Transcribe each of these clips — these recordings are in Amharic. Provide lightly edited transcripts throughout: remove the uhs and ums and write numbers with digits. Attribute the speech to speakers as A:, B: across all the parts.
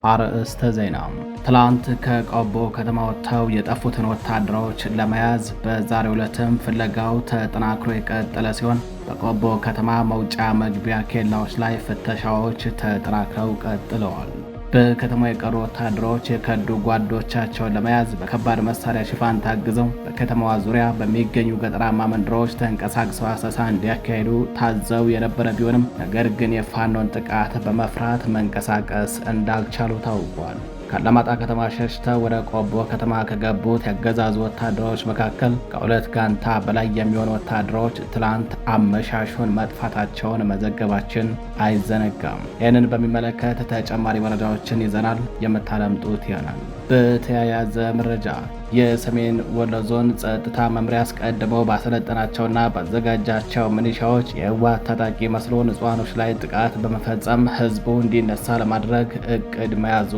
A: አርዕስተ ዜና። ትላንት ከቆቦ ከተማ ወጥተው የጠፉትን ወታደሮች ለመያዝ በዛሬው ዕለትም ፍለጋው ተጠናክሮ የቀጠለ ሲሆን በቆቦ ከተማ መውጫ መግቢያ ኬላዎች ላይ ፍተሻዎች ተጠናክረው ቀጥለዋል። በከተማው የቀሩ ወታደሮች የከዱ ጓዶቻቸውን ለመያዝ በከባድ መሳሪያ ሽፋን ታግዘው በከተማዋ ዙሪያ በሚገኙ ገጠራማ መንደሮች ተንቀሳቅሰው አሰሳ እንዲያካሂዱ ታዘው የነበረ ቢሆንም ነገር ግን የፋኖን ጥቃት በመፍራት መንቀሳቀስ እንዳልቻሉ ታውቋል። ከአላማጣ ከተማ ሸሽተው ወደ ቆቦ ከተማ ከገቡት ያገዛዙ ወታደሮች መካከል ከሁለት ጋንታ በላይ የሚሆኑ ወታደሮች ትላንት አመሻሹን መጥፋታቸውን መዘገባችን አይዘነጋም። ይህንን በሚመለከት ተጨማሪ መረጃዎችን ይዘናል፣ የምታለምጡት ይሆናል። በተያያዘ መረጃ የሰሜን ወሎ ዞን ጸጥታ መምሪያ አስቀድመው ባሰለጠናቸውና ባዘጋጃቸው ሚሊሻዎች የህወሓት ታጣቂ መስሎ ንጹሃኖች ላይ ጥቃት በመፈጸም ህዝቡ እንዲነሳ ለማድረግ እቅድ መያዙ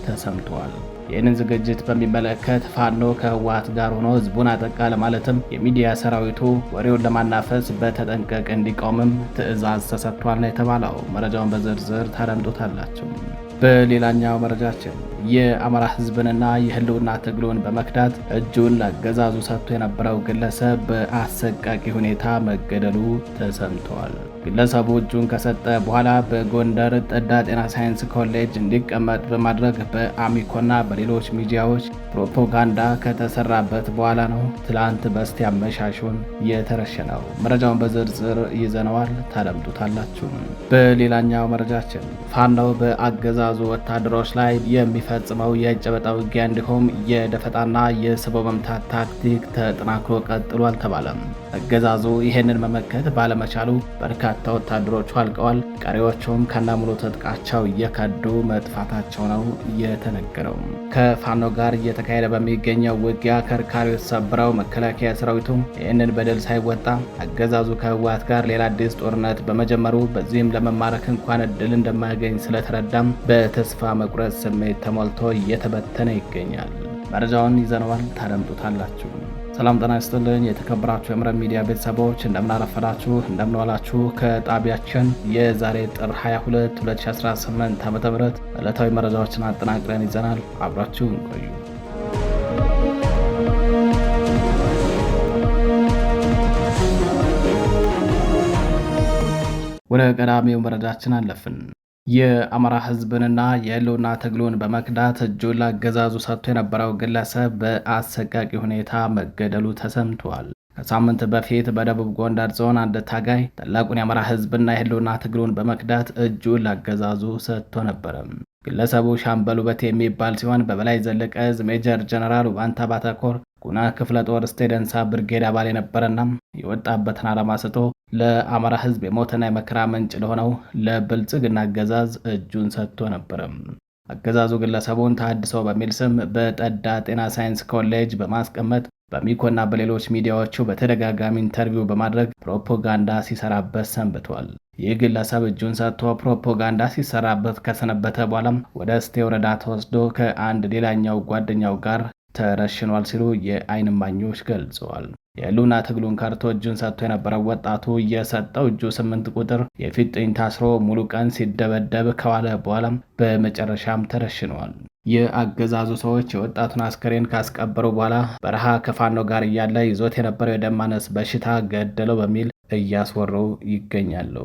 A: ተሰምቷል። ይህንን ዝግጅት በሚመለከት ፋኖ ከህወሓት ጋር ሆኖ ህዝቡን አጠቃ ለማለትም የሚዲያ ሰራዊቱ ወሬውን ለማናፈስ በተጠንቀቅ እንዲቆምም ትዕዛዝ ተሰጥቷል ነው የተባለው። መረጃውን በዝርዝር ታደምጡታላችሁ። በሌላኛው መረጃችን የአማራ ህዝብንና የህልውና ትግሉን በመክዳት እጁን ለአገዛዙ ሰጥቶ የነበረው ግለሰብ በአሰቃቂ ሁኔታ መገደሉ ተሰምቷል። ግለሰቡ እጁን ከሰጠ በኋላ በጎንደር ጠዳ ጤና ሳይንስ ኮሌጅ እንዲቀመጥ በማድረግ በአሚኮና በሌሎች ሚዲያዎች ፕሮፓጋንዳ ከተሰራበት በኋላ ነው ትላንት በስቲያ አመሻሹን የተረሸነው። መረጃውን በዝርዝር ይዘነዋል፣ ታደምጡታላችሁ። በሌላኛው መረጃችን ፋኖ በአገዛዙ ወታደሮች ላይ የሚፈጽመው የጨበጣ ውጊያ እንዲሁም የደፈጣና የስቦ መምታት ታክቲክ ተጠናክሮ ቀጥሏል ተባለም። አገዛዙ ይህንን መመከት ባለመቻሉ በርካታ ወታደሮቹ አልቀዋል። ቀሪዎቹም ከነሙሉ ትጥቃቸው እየከዱ መጥፋታቸው ነው የተነገረው። ከፋኖ ጋር እየተካሄደ በሚገኘው ውጊያ ከርካሪዎች ሰብረው መከላከያ ሰራዊቱ ይህንን በደል ሳይወጣ አገዛዙ ከህወሓት ጋር ሌላ አዲስ ጦርነት በመጀመሩ በዚህም ለመማረክ እንኳን እድል እንደማያገኝ ስለተረዳም በተስፋ መቁረጥ ስሜት ተሞልቶ እየተበተነ ይገኛል። መረጃውን ይዘነዋል፣ ታደምጡታላችሁ። ሰላም ጤና ይስጥልኝ። የተከበራችሁ የምረብ ሚዲያ ቤተሰቦች እንደምናረፈዳችሁ እንደምንዋላችሁ። ከጣቢያችን የዛሬ ጥር 22 2018 ዓ.ም ዕለታዊ መረጃዎችን አጠናቅረን ይዘናል። አብራችሁን ቆዩ። ወደ ቀዳሚው መረጃችን አለፍን። የአማራ ህዝብንና የህልውና ትግሉን በመክዳት እጁን ለአገዛዙ ሰጥቶ የነበረው ግለሰብ በአሰቃቂ ሁኔታ መገደሉ ተሰምቷል። ከሳምንት በፊት በደቡብ ጎንደር ዞን አንድ ታጋይ ታላቁን የአማራ ህዝብና የህልውና ትግሉን በመክዳት እጁን ለአገዛዙ ሰጥቶ ነበረ። ግለሰቡ ሻምበል ውበቴ የሚባል ሲሆን በበላይ ዘለቀ ዕዝ ሜጀር ጀነራል ውባንታ ባተኮር ጉና ክፍለ ጦር ስቴደንሳ ብርጌድ አባል የነበረና የወጣበትን ዓላማ ስቶ ለአማራ ህዝብ የሞትና የመከራ ምንጭ ለሆነው ለብልጽግና አገዛዝ እጁን ሰጥቶ ነበረ። አገዛዙ ግለሰቡን ተሐድሶ በሚል ስም በጠዳ ጤና ሳይንስ ኮሌጅ በማስቀመጥ በሚኮና በሌሎች ሚዲያዎቹ በተደጋጋሚ ኢንተርቪው በማድረግ ፕሮፓጋንዳ ሲሰራበት ሰንብቷል። ይህ ግለሰብ እጁን ሰጥቶ ፕሮፓጋንዳ ሲሰራበት ከሰነበተ በኋላም ወደ እስቴ ወረዳ ተወስዶ ከአንድ ሌላኛው ጓደኛው ጋር ተረሽኗል ሲሉ የዓይን እማኞች ገልጸዋል። የህልውና ትግሉን ከርቶ እጁን ሰጥቶ የነበረው ወጣቱ የሰጠው እጁ 8 ቁጥር የፊጥኝ ታስሮ ሙሉ ቀን ሲደበደብ ከዋለ በኋላም በመጨረሻም ተረሽነዋል። የአገዛዙ ሰዎች የወጣቱን አስከሬን ካስቀበሩ በኋላ በረሃ ከፋኖ ጋር እያለ ይዞት የነበረው የደም ማነስ በሽታ ገደለው በሚል እያስወሩ ይገኛሉ።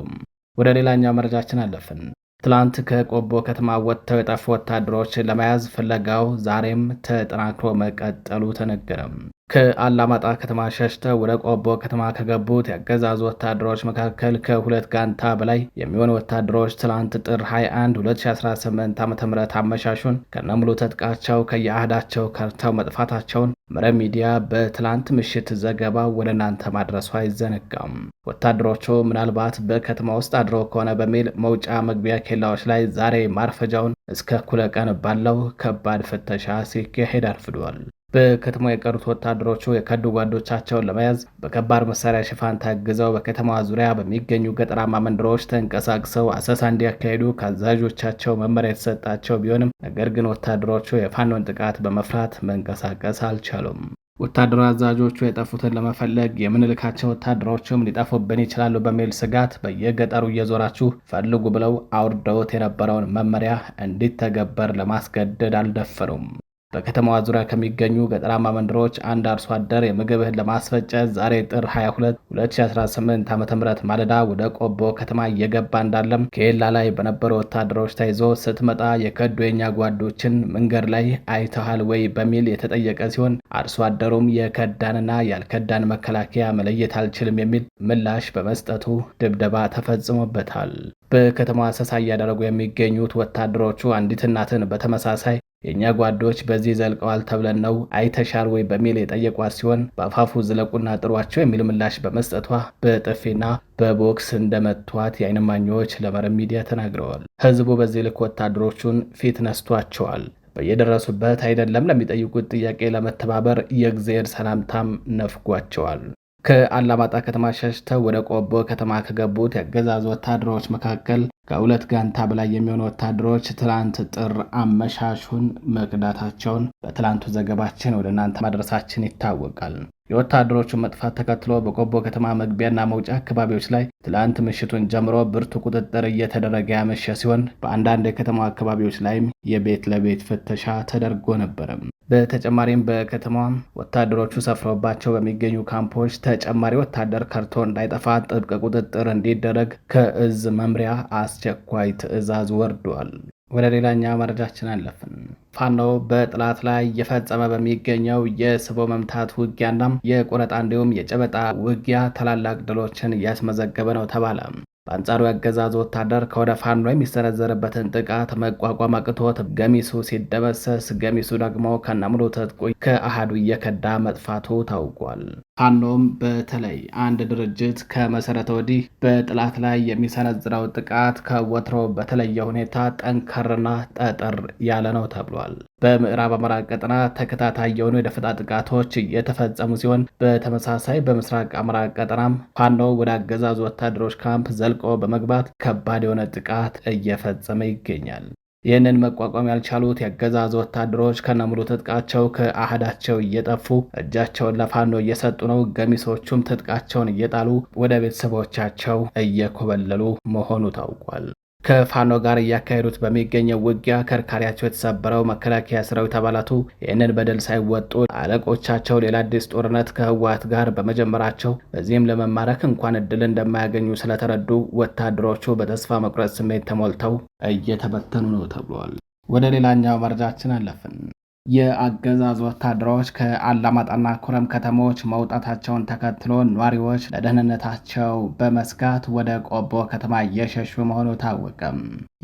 A: ወደ ሌላኛው መረጃችን አለፍን። ትላንት ከቆቦ ከተማ ወጥተው የጠፉ ወታደሮችን ለመያዝ ፍለጋው ዛሬም ተጠናክሮ መቀጠሉ ተነገረም። ከአላማጣ ከተማ ሸሽተው ወደ ቆቦ ከተማ ከገቡት ያገዛዙ ወታደሮች መካከል ከሁለት ጋንታ በላይ የሚሆኑ ወታደሮች ትላንት ጥር 21 2018 ዓ.ም አመሻሹን ከነሙሉ ትጥቃቸው ከየአህዳቸው ከርተው መጥፋታቸውን መረብ ሚዲያ በትላንት ምሽት ዘገባ ወደ እናንተ ማድረሱ አይዘነጋም። ወታደሮቹ ምናልባት በከተማ ውስጥ አድረው ከሆነ በሚል መውጫ መግቢያ ኬላዎች ላይ ዛሬ ማርፈጃውን እስከ እኩለ ቀን ባለው ከባድ ፍተሻ ሲካሄድ አርፍዷል። በከተማው የቀሩት ወታደሮቹ የከዱ ጓዶቻቸውን ለመያዝ በከባድ መሳሪያ ሽፋን ታግዘው በከተማዋ ዙሪያ በሚገኙ ገጠራማ መንደሮች ተንቀሳቅሰው አሰሳ እንዲያካሂዱ ከአዛዦቻቸው መመሪያ የተሰጣቸው ቢሆንም ነገር ግን ወታደሮቹ የፋኖን ጥቃት በመፍራት መንቀሳቀስ አልቻሉም። ወታደራዊ አዛዦቹ የጠፉትን ለመፈለግ የምንልካቸው ወታደሮችም ሊጠፉብን ይችላሉ በሚል ስጋት በየገጠሩ እየዞራችሁ ፈልጉ ብለው አውርደውት የነበረውን መመሪያ እንዲተገበር ለማስገደድ አልደፈሩም። በከተማዋ ዙሪያ ከሚገኙ ገጠራማ መንደሮች አንድ አርሶ አደር የምግብ እህል ለማስፈጨት ዛሬ ጥር 22 2018 ዓ.ም ማለዳ ወደ ቆቦ ከተማ እየገባ እንዳለም ኬላ ላይ በነበሩ ወታደሮች ተይዞ ስትመጣ የከዱ የኛ ጓዶችን መንገድ ላይ አይተሃል ወይ በሚል የተጠየቀ ሲሆን አርሶ አደሩም የከዳንና ያልከዳን መከላከያ መለየት አልችልም የሚል ምላሽ በመስጠቱ ድብደባ ተፈጽሞበታል። በከተማዋ አሰሳ እያደረጉ የሚገኙት ወታደሮቹ አንዲት እናትን በተመሳሳይ የእኛ ጓዶች በዚህ ዘልቀዋል ተብለን ነው አይተሻል ወይ በሚል የጠየቋት ሲሆን በአፋፉ ዝለቁና ጥሯቸው የሚል ምላሽ በመስጠቷ በጥፊና በቦክስ እንደመቷት የዓይን እማኞች ለመረብ ሚዲያ ተናግረዋል። ህዝቡ በዚህ ልክ ወታደሮቹን ፊት ነስቷቸዋል። በየደረሱበት አይደለም ለሚጠይቁት ጥያቄ ለመተባበር የእግዚአብሔር ሰላምታም ነፍጓቸዋል። ከአላማጣ ከተማ ሸሽተው ወደ ቆቦ ከተማ ከገቡት የአገዛዙ ወታደሮች መካከል ከሁለት ጋንታ በላይ የሚሆኑ ወታደሮች ትላንት ጥር አመሻሹን መቅዳታቸውን በትላንቱ ዘገባችን ወደ እናንተ ማድረሳችን ይታወቃል። የወታደሮቹን መጥፋት ተከትሎ በቆቦ ከተማ መግቢያና መውጫ አካባቢዎች ላይ ትላንት ምሽቱን ጀምሮ ብርቱ ቁጥጥር እየተደረገ ያመሸ ሲሆን በአንዳንድ የከተማ አካባቢዎች ላይም የቤት ለቤት ፍተሻ ተደርጎ ነበረ። በተጨማሪም በከተማዋ ወታደሮቹ ሰፍረውባቸው በሚገኙ ካምፖች ተጨማሪ ወታደር ከርቶ እንዳይጠፋ ጥብቅ ቁጥጥር እንዲደረግ ከእዝ መምሪያ አስቸኳይ ትዕዛዝ ወርዷል። ወደ ሌላኛ መረጃችን አለፍን። ፋኖ በጥላት ላይ እየፈጸመ በሚገኘው የስቦ መምታት ውጊያና የቆረጣ እንዲሁም የጨበጣ ውጊያ ታላላቅ ድሎችን እያስመዘገበ ነው ተባለ። በአንጻሩ ያገዛዙ ወታደር ከወደ ፋኖ የሚሰነዘርበትን ጥቃት መቋቋም አቅቶት ገሚሱ ሲደመሰስ፣ ገሚሱ ደግሞ ከነሙሉ ትጥቁ ከአሃዱ እየከዳ መጥፋቱ ታውቋል። ፋኖም በተለይ አንድ ድርጅት ከመሰረተ ወዲህ በጥላት ላይ የሚሰነዝረው ጥቃት ከወትሮ በተለየ ሁኔታ ጠንከርና ጠጠር ያለ ነው ተብሏል። በምዕራብ አማራ ቀጠና ተከታታይ የሆኑ የደፈጣ ጥቃቶች እየተፈጸሙ ሲሆን በተመሳሳይ በምስራቅ አማራ ቀጠናም ፋኖ ወደ አገዛዙ ወታደሮች ካምፕ ዘልቆ በመግባት ከባድ የሆነ ጥቃት እየፈጸመ ይገኛል። ይህንን መቋቋም ያልቻሉት የአገዛዙ ወታደሮች ከነሙሉ ትጥቃቸው ከአህዳቸው እየጠፉ እጃቸውን ለፋኖ እየሰጡ ነው። ገሚሶቹም ትጥቃቸውን እየጣሉ ወደ ቤተሰቦቻቸው እየኮበለሉ መሆኑ ታውቋል። ከፋኖ ጋር እያካሄዱት በሚገኘው ውጊያ ከርካሪያቸው የተሰበረው መከላከያ ሰራዊት አባላቱ ይህንን በደል ሳይወጡ አለቆቻቸው ሌላ አዲስ ጦርነት ከህወሓት ጋር በመጀመራቸው በዚህም ለመማረክ እንኳን እድል እንደማያገኙ ስለተረዱ ወታደሮቹ በተስፋ መቁረጥ ስሜት ተሞልተው እየተበተኑ ነው ተብሏል። ወደ ሌላኛው መረጃችን አለፍን። የአገዛዝ ወታደሮች ከአላማጣና ኮረም ከተሞች መውጣታቸውን ተከትሎ ነዋሪዎች ለደህንነታቸው በመስጋት ወደ ቆቦ ከተማ እየሸሹ መሆኑ ታወቀም።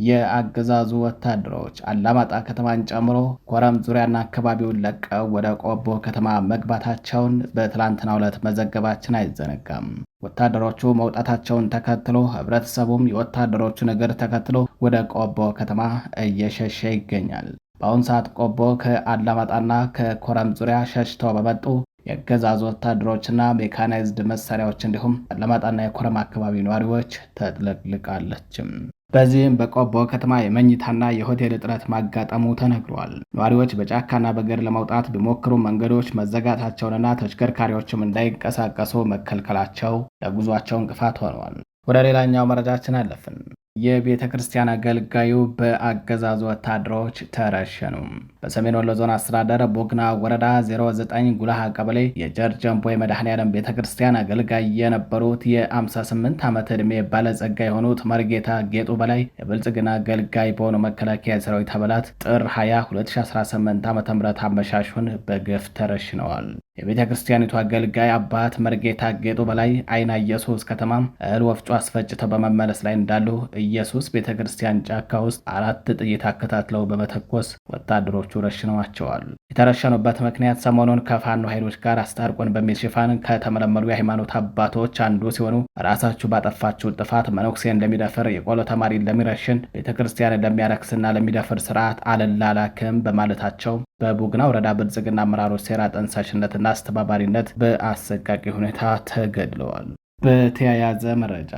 A: የአገዛዙ ወታደሮች አላማጣ ከተማን ጨምሮ ኮረም ዙሪያና አካባቢውን ለቀው ወደ ቆቦ ከተማ መግባታቸውን በትላንትናው ዕለት መዘገባችን አይዘነጋም። ወታደሮቹ መውጣታቸውን ተከትሎ ህብረተሰቡም የወታደሮቹን እግር ተከትሎ ወደ ቆቦ ከተማ እየሸሸ ይገኛል። በአሁኑ ሰዓት ቆቦ ከአላማጣና ከኮረም ዙሪያ ሸሽተው በመጡ የአገዛዙ ወታደሮችና ሜካናይዝድ መሳሪያዎች እንዲሁም አላማጣና የኮረም አካባቢ ነዋሪዎች ተጥለቅልቃለችም። በዚህም በቆቦ ከተማ የመኝታና የሆቴል እጥረት ማጋጠሙ ተነግሯል። ነዋሪዎች በጫካና በገር ለመውጣት ቢሞክሩ መንገዶች መዘጋታቸውንና ተሽከርካሪዎችም እንዳይንቀሳቀሱ መከልከላቸው ለጉዟቸው እንቅፋት ሆነዋል። ወደ ሌላኛው መረጃችን አለፍን። የቤተ ክርስቲያን አገልጋዩ በአገዛዙ ወታደሮች ተረሸኑ። በሰሜን ወሎ ዞን አስተዳደር ቦግና ወረዳ 09 ጉላሃ ቀበሌ የጀርጀንቦ የመድኃኔዓለም ቤተ ክርስቲያን አገልጋይ የነበሩት የ58 ዓመት ዕድሜ ባለጸጋ የሆኑት መርጌታ ጌጡ በላይ የብልጽግና አገልጋይ በሆኑ መከላከያ ሰራዊት አባላት ጥር 20 2018 ዓ.ም አመሻሹን በግፍ ተረሽነዋል። የቤተ ክርስቲያኒቱ አገልጋይ አባት መርጌታ ጌጡ በላይ አይና ኢየሱስ ከተማም እህል ወፍጮ አስፈጭተው በመመለስ ላይ እንዳሉ ኢየሱስ ቤተ ክርስቲያን ጫካ ውስጥ 4 ጥይት አከታትለው በመተኮስ ወታደሮቹ ረሽነዋቸዋል። የተረሸኑበት ምክንያት ሰሞኑን ከፋኖ ኃይሎች ጋር አስታርቆን በሚል ሽፋን ከተመለመሉ የሃይማኖት አባቶች አንዱ ሲሆኑ ራሳችሁ ባጠፋችሁ ጥፋት መነኩሴ እንደሚደፍር፣ የቆሎ ተማሪ እንደሚረሽን፣ ቤተ ክርስቲያን እንደሚያረክስና ለሚደፍር ስርዓት አልላላክም በማለታቸው በቡግና ወረዳ ብልጽግና አመራሮች ሴራ ጠንሳሽነትና አስተባባሪነት በአሰቃቂ ሁኔታ ተገድለዋል። በተያያዘ መረጃ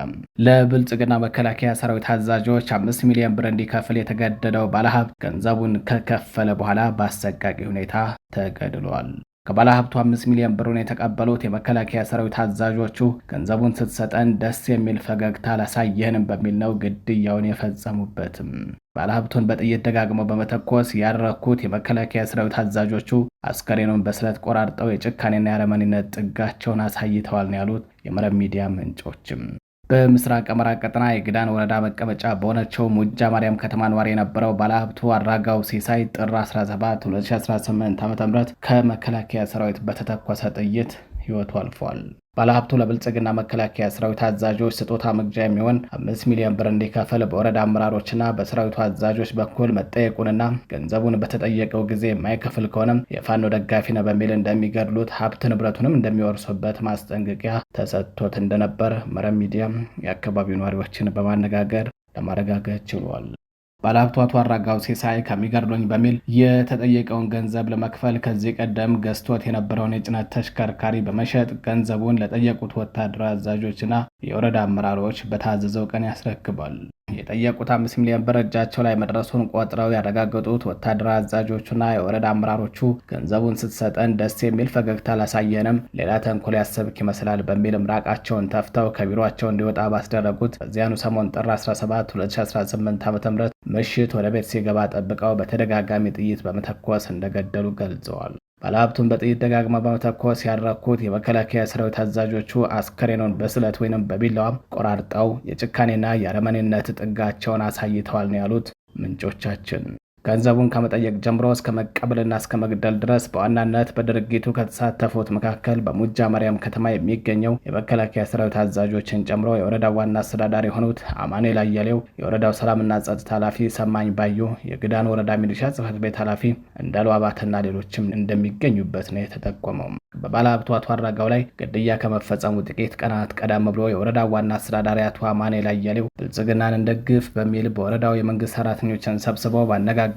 A: ለብልጽግና መከላከያ ሰራዊት አዛዦች 5 ሚሊዮን ብር እንዲከፍል የተገደደው ባለሀብት ገንዘቡን ከከፈለ በኋላ በአሰቃቂ ሁኔታ ተገድሏል። ከባለሀብቱ 5 ሚሊዮን ብሩን የተቀበሉት የመከላከያ ሰራዊት አዛዦቹ ገንዘቡን ስትሰጠን ደስ የሚል ፈገግታ አላሳየንም በሚል ነው ግድያውን የፈጸሙበትም። ባለሀብቱን በጥይት ደጋግመው በመተኮስ ያረኩት የመከላከያ ሰራዊት አዛዦቹ አስከሬኑን በስለት ቆራርጠው የጭካኔና የአረመኔነት ጥጋቸውን አሳይተዋል ነው ያሉት የመረብ ሚዲያ ምንጮችም። በምስራቅ አማራ ቀጠና የግዳን ወረዳ መቀመጫ በሆነችው ሙጃ ማርያም ከተማ ነዋሪ የነበረው ባለሀብቱ አራጋው ሲሳይ ጥር 17 2018 ዓ.ም ከመከላከያ ሰራዊት በተተኮሰ ጥይት ህይወቱ አልፏል። ባለሀብቱ ለብልጽግና መከላከያ ሰራዊት አዛዦች ስጦታ መግዣ የሚሆን 5 ሚሊዮን ብር እንዲከፈል በወረዳ አመራሮችና በሰራዊቱ አዛዦች በኩል መጠየቁንና ገንዘቡን በተጠየቀው ጊዜ የማይከፍል ከሆነም የፋኖ ደጋፊ ነው በሚል እንደሚገድሉት ሀብት ንብረቱንም እንደሚወርሱበት ማስጠንቀቂያ ተሰጥቶት እንደነበር መረብ ሚዲያ የአካባቢው ነዋሪዎችን በማነጋገር ለማረጋገጥ ችሏል። ባለሀብቱ አቶ አራጋው ሲሳይ ከሚገድሉኝ በሚል የተጠየቀውን ገንዘብ ለመክፈል ከዚህ ቀደም ገዝቶት የነበረውን የጭነት ተሽከርካሪ በመሸጥ ገንዘቡን ለጠየቁት ወታደራዊ አዛዦችና የወረዳ አመራሮች በታዘዘው ቀን ያስረክባል። የጠየቁት 5 ሚሊዮን ብር እጃቸው ላይ መድረሱን ቆጥረው ያረጋገጡት ወታደራዊ አዛዦቹና የወረዳ አመራሮቹ ገንዘቡን ስትሰጠን ደስ የሚል ፈገግታ አላሳየንም፣ ሌላ ተንኮል ያሰብክ ይመስላል በሚል ምራቃቸውን ተፍተው ከቢሮአቸው እንዲወጣ ባስደረጉት በዚያኑ ሰሞን ጥር 17 2018 ዓ.ም ምሽት ወደ ቤት ሲገባ ጠብቀው በተደጋጋሚ ጥይት በመተኮስ እንደገደሉ ገልጸዋል። ባለሀብቱን በጥይት ደጋግማ በመተኮስ ያረኩት የመከላከያ ሰራዊት አዛዦቹ አስከሬኑን በስለት ወይንም በቢላዋ ቆራርጠው የጭካኔና የአረመኔነት ጥጋቸውን አሳይተዋል ነው ያሉት ምንጮቻችን። ገንዘቡን ከመጠየቅ ጀምሮ እስከ መቀበልና እስከ መግደል ድረስ በዋናነት በድርጊቱ ከተሳተፉት መካከል በሙጃ ማርያም ከተማ የሚገኘው የመከላከያ ሰራዊት አዛዦችን ጨምሮ የወረዳው ዋና አስተዳዳሪ የሆኑት አማኑኤል አያሌው፣ የወረዳው ሰላምና ጸጥታ ኃላፊ ሰማኝ ባዩ፣ የግዳን ወረዳ ሚሊሻ ጽሕፈት ቤት ኃላፊ እንዳሉ አባትና ሌሎችም እንደሚገኙበት ነው የተጠቆመው። በባለሀብቱ አቶ አራጋው ላይ ግድያ ከመፈጸሙ ጥቂት ቀናት ቀደም ብሎ የወረዳው ዋና አስተዳዳሪ አቶ አማኑኤል አያሌው ብልጽግናን እንደግፍ በሚል በወረዳው የመንግስት ሰራተኞችን ሰብስበው ባነጋገረበት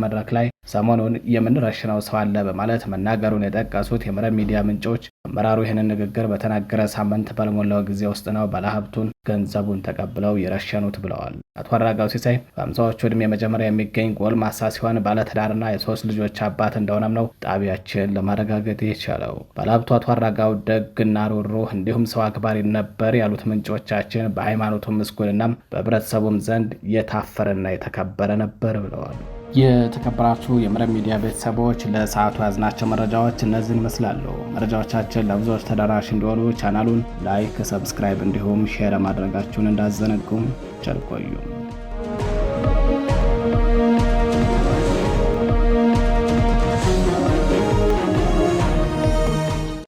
A: መድረክ ላይ ሰሞኑን የምንረሽነው ሰው አለ በማለት መናገሩን የጠቀሱት የመረብ ሚዲያ ምንጮች አመራሩ ይህንን ንግግር በተናገረ ሳምንት ባልሞላው ጊዜ ውስጥ ነው ባለሀብቱን ገንዘቡን ተቀብለው የረሸኑት ብለዋል። አቶ አራጋው ሲሳይ በ50ዎቹ ዕድሜ መጀመሪያ የሚገኝ ጎልማሳ ሲሆን ባለትዳርና የ3 ልጆች አባት እንደሆነም ነው ጣቢያችን ለማረጋገጥ የቻለው። ባለሀብቱ አቶ አራጋው ደግና ሩህሩህ እንዲሁም ሰው አክባሪ ነበር ያሉት ምንጮቻችን በሃይማኖቱ ምስጉንና በህብረተሰቡም ዘንድ የታፈረና የተከበረ ነበር ብለዋል። የተከበራችሁ የመረብ ሚዲያ ቤተሰቦች ለሰዓቱ ያዝናቸው መረጃዎች እነዚህን ይመስላሉ። መረጃዎቻችን ለብዙዎች ተደራሽ እንዲሆኑ ቻናሉን ላይክ፣ ሰብስክራይብ እንዲሁም ሼር ማድረጋችሁን እንዳዘነጉም ቸር ቆዩ።